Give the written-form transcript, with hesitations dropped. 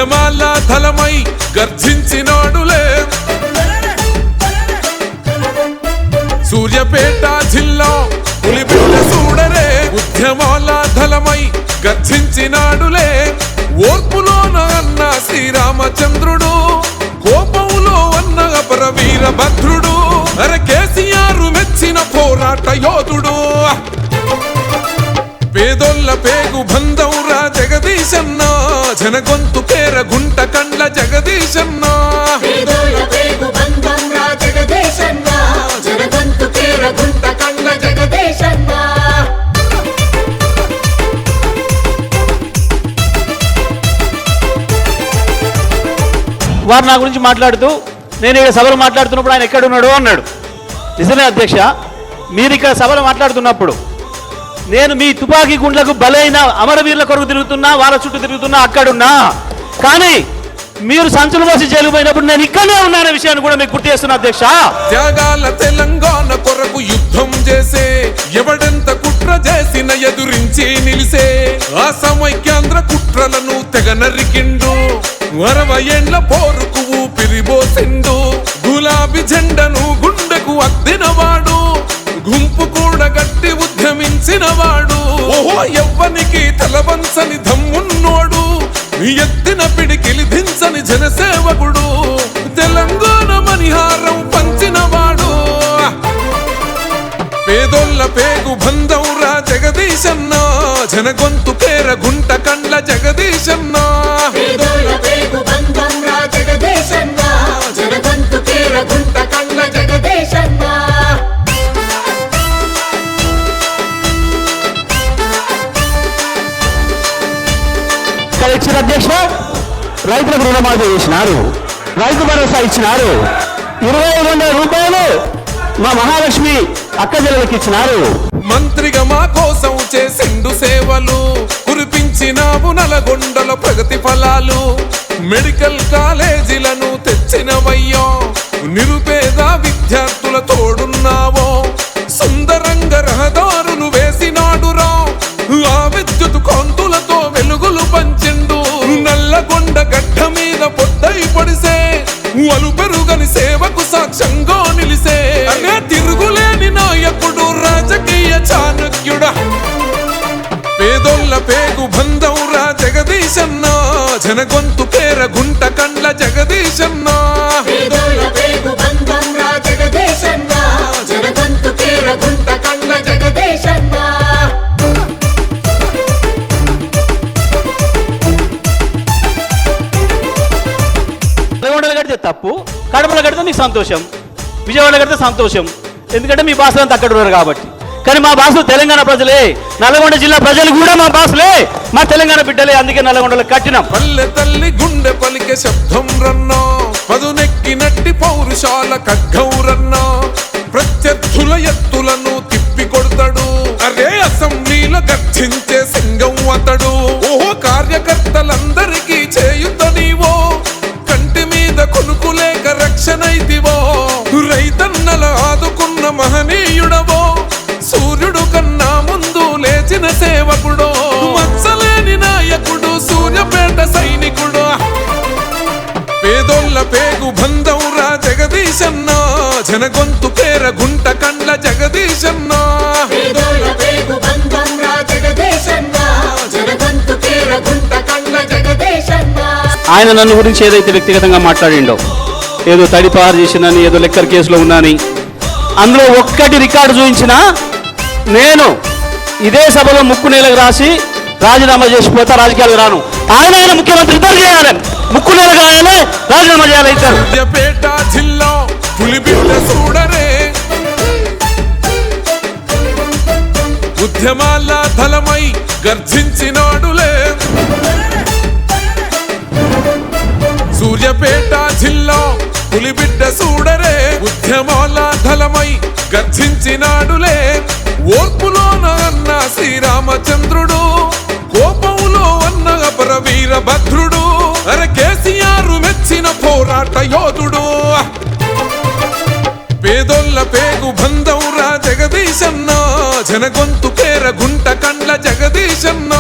ఉద్యమాల ధలమై గర్జించినాడులే సూర్యాపేట జిల్లా పులిబిడ్డ చూడరే ఉద్యమాల ధలమై గర్జించినాడులే ఓర్పులోన అన్న శ్రీరామచంద్రుడు కోపంలో అన్న అపర వీరభద్రుడు అరే కేసీఆర్ మెచ్చిన పోరాట యోధుడు పేదోళ్ళ పేగు బంధంరా జగదీశన్న జనగొంతు పేర గుంట కండ్ల జగదీశన్న వారు నా గురించి మాట్లాడుతూ నేను ఇక్కడ సభలో మాట్లాడుతున్నప్పుడు ఆయన ఎక్కడున్నాడు అన్నాడు. నిజమే అధ్యక్ష, మీరు ఇక్కడ సభలో మాట్లాడుతున్నప్పుడు నేను మీ తుపాకీ గుండ్లకు బలైన అమరవీరుల కొరకు తిరుగుతున్నా, వాళ్ళ చుట్టూ తిరుగుతున్నా, అక్కడున్నా. కానీ మీరు సంచులు మోసి జైలు పోయినప్పుడు నేను ఇక్కడనే ఉన్నాన విషయాన్ని కూడా మీకు గుర్తు చేస్తున్నా అధ్యక్ష. త్యాగాల తెలంగాణ కొరకు యుద్ధం చేసే ఎవడెంత కుట్ర చేసిన ఎదురించి నిలిసే ఆ సమైక్యాంధ్ర కుట్రలను తెగ నరికిండు 60 ఏండ్ల పోరుకు ఊపిరిబోసిండు గులాబీ జెండను గుండెకు అద్దినవాడు గుంపు కూడా గట్టి ఉద్యమించిన వాడు ఓహో ఎవ్వనికి తలవంచని దమ్మున్నోడు ఎత్తిన పిడికిలి దించని జనసేవకుడు తెలంగాణ మణిహారం పంచినవాడు పేదోళ్ళ పేగు బంధంరా జగదీశన్న జనగొంతు పేర గుంట కండ్ల జగదీశన్న ఇచ్చిన అధ్యక్ష రైతులకు రుణమాఫీ చేసినారు, రైతు భరోసా ఇచ్చినారు, 22,000 రూపాయలు మా మహాలక్ష్మి అక్క చెల్లెలకి ఇచ్చినారు. మంత్రిగా మా కోసం చేసిండు సేవలు కురిపించినావు నల్గొండల ప్రగతి ఫలాలు మెడికల్ కాలేజీలను తెచ్చినవయ్యో నిరుపేద విద్యార్థుల తోడున్నావో సుందరంగ రహదారులు వేసినాడురా ఆ విద్యుత్ కాంతులతో వెలుగులు పంచిండు నల్లగొండ గడ్డ మీద పొద్దై పడిసే వలు పెరుగని సేవకు సాక్ష్యంగా నిలిసే అనే తిరుగులేని నాయకుడు రాజకీయ చాణక్యుడా పేదోళ్ళ పేగు బంధంరా జగదీశన్న జనగొంతు పేర గుంట కండ్ల జగదీశన్న నల్గొండలో కడితే తప్పు, కడపలో కడితే మీకు సంతోషం, విజయవాడలో కడితే సంతోషం, ఎందుకంటే మీ భాషలంతా అక్కడ ఉన్నారు కాబట్టి. కానీ మా భాషలు తెలంగాణ ప్రజలే, నల్గొండ జిల్లా ప్రజలు కూడా మా భాషలే, మా తెలంగాణ బిడ్డలే. అందుకే నల్గొండలో కట్టినాం. పల్లె తల్లి గుండె పలికే శబ్దం రన్నా పదునెక్కినట్టి పౌరుషాల ఖడ్గం రన్నా ప్రత్యర్థుల ఎత్తులను తిప్పి కొడతాడు అరే అసెంబ్లీల గర్జించే సింగం అతడు ఓహో కార్యకర్తలందరికీ చేయుత నీవో కంటి మీద కొనుకులేక రక్షణైతివో రైతన్నల ఆదుకున్న మహనీయుడవో సూర్యుడు కన్నా ముందు లేచిన సేవకుడో మచ్చలేని నాయకుడు సూర్యాపేట సైనికుడు పేదోళ్ళ పేగు బంధంరా జగదీశన్న జనగొంతు పేర గుంట కండ్ల జగదీశన్న ఆయన నన్ను గురించి ఏదైతే వ్యక్తిగతంగా మాట్లాడిండో, ఏదో తడిపారు చేసిందని, ఏదో లెక్కర్ కేసులో ఉన్నాని, అందులో ఒక్కటి రికార్డు చూపించినా నేను ఇదే సభలో ముక్కు నేలకు రాసి రాజీనామా చేసిపోతా, రాజకీయాలకు రాను. ఆయన ముఖ్యమంత్రి ఇద్దరు చేయాలి, ముక్కు నేలకు రాయాలి, రాజీనామా చేయాలి ఇద్దరు. సూర్యాపేట జిల్లా పులిబిడ్డ చూడరే ఉద్యమాల ధలమై గర్జించినాడులే సూర్యాపేట జిల్లా పులిబిడ్డ చూడరే ఉద్యమాల ధలమై గర్జించినాడులే ఓర్పులోన అన్న శ్రీరామచంద్రుడు కోపంలో అన్న అపర వీరభద్రుడు అరే కేసీఆర్ మెచ్చిన పోరాట యోధుడు పేదోళ్ళ పేగు బంధంరా జగదీశన్న జనగొంతు పేర గుంట కండ్ల జగదీశన్న